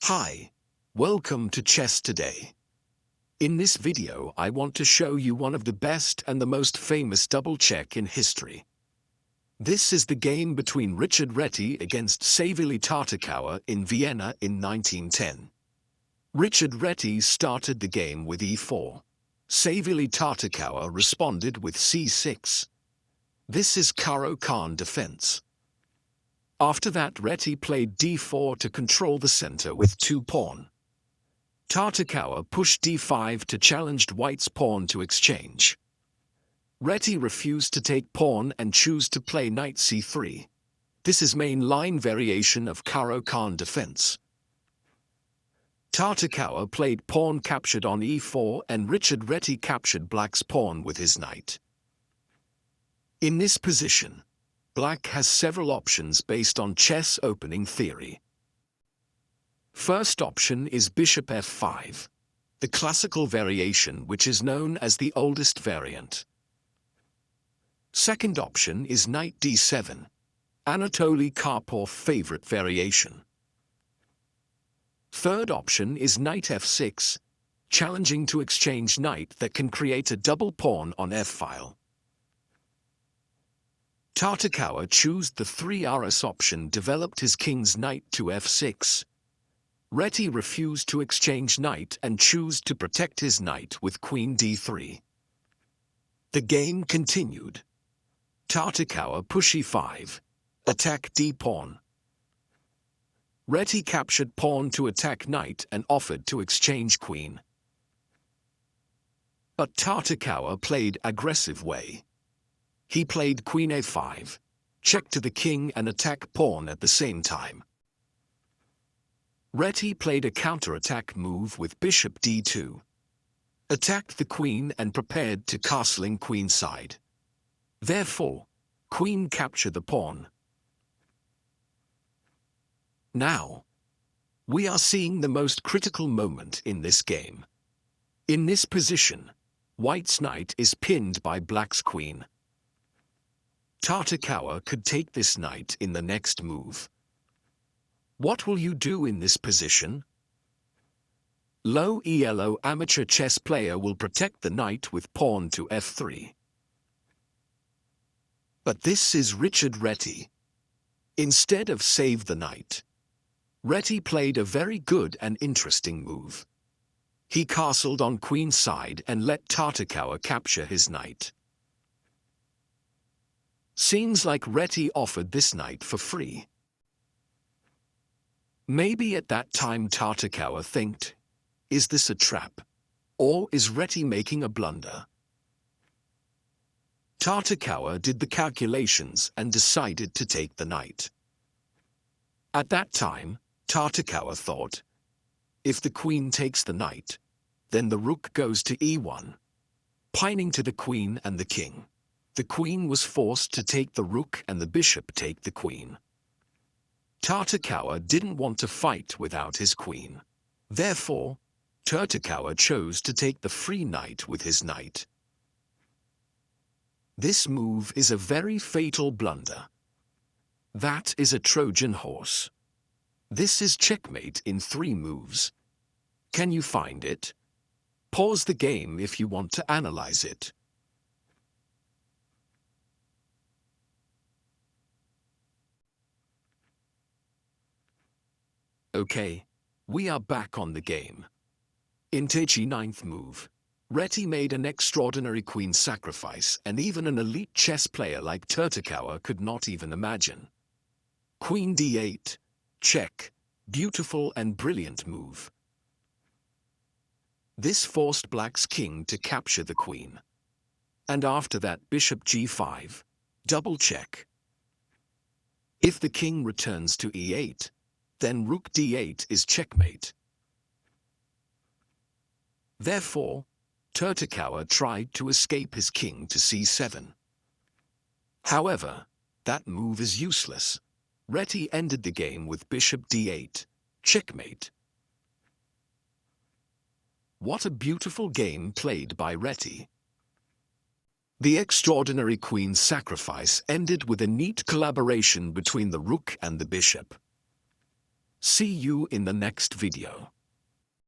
Hi, welcome to Chess Today. In this video I want to show you one of the best and the most famous double check in history. This is the game between Richard Reti against Savily Tartakower in Vienna in 1910. Richard Reti started the game with e4. Savily Tartakower responded with c6. This is Caro-Kann defense. After that, Reti played d4 to control the center with 2 pawn. Tartakower pushed d5 to challenge White's pawn to exchange. Reti refused to take pawn and chose to play knight c3. This is main line variation of Caro-Kann defense. Tartakower played pawn captured on e4 and Richard Reti captured Black's pawn with his knight. In this position, Black has several options based on chess opening theory. First option is bishop f5, the classical variation which is known as the oldest variant. Second option is knight d7, Anatoly Karpov's favorite variation. Third option is knight f6, challenging to exchange knight that can create a double pawn on f-file. Tartakower chose the 3rs option, developed his king's knight to f6. Reti refused to exchange knight and chose to protect his knight with queen d3. The game continued. Tartakower push e5, attack d-pawn. Reti captured pawn to attack knight and offered to exchange queen. But Tartakower played aggressive way. He played queen a5, check to the king and attack pawn at the same time. Reti played a counter-attack move with bishop d2. Attacked the queen and prepared to castling queenside. Therefore, queen captured the pawn. Now, we are seeing the most critical moment in this game. In this position, White's knight is pinned by Black's queen. Tartakower could take this knight in the next move. What will you do in this position? Low elo amateur chess player will protect the knight with pawn to f3. But this is Richard Reti. Instead of save the knight, Reti played a very good and interesting move. He castled on queenside and let Tartakower capture his knight. Seems like Reti offered this knight for free. Maybe at that time Tartakower thinked, is this a trap? Or is Reti making a blunder? Tartakower did the calculations and decided to take the knight. At that time, Tartakower thought, if the queen takes the knight, then the rook goes to e1, pining to the queen and the king. The queen was forced to take the rook and the bishop take the queen. Tartakower didn't want to fight without his queen. Therefore, Tartakower chose to take the free knight with his knight. This move is a very fatal blunder. That is a Trojan horse. This is checkmate in 3 moves. Can you find it? Pause the game if you want to analyze it. Okay, we are back on the game. In Techi 9th move, Reti made an extraordinary queen sacrifice and even an elite chess player like Tartakower could not even imagine. Queen d8, check, beautiful and brilliant move. This forced Black's king to capture the queen. And after that bishop g5, double check. If the king returns to e8, then rook d8 is checkmate. Therefore, Tartakower tried to escape his king to c7. However, that move is useless. Reti ended the game with bishop d8, checkmate. What a beautiful game played by Reti. The extraordinary queen sacrifice ended with a neat collaboration between the rook and the bishop. See you in the next video.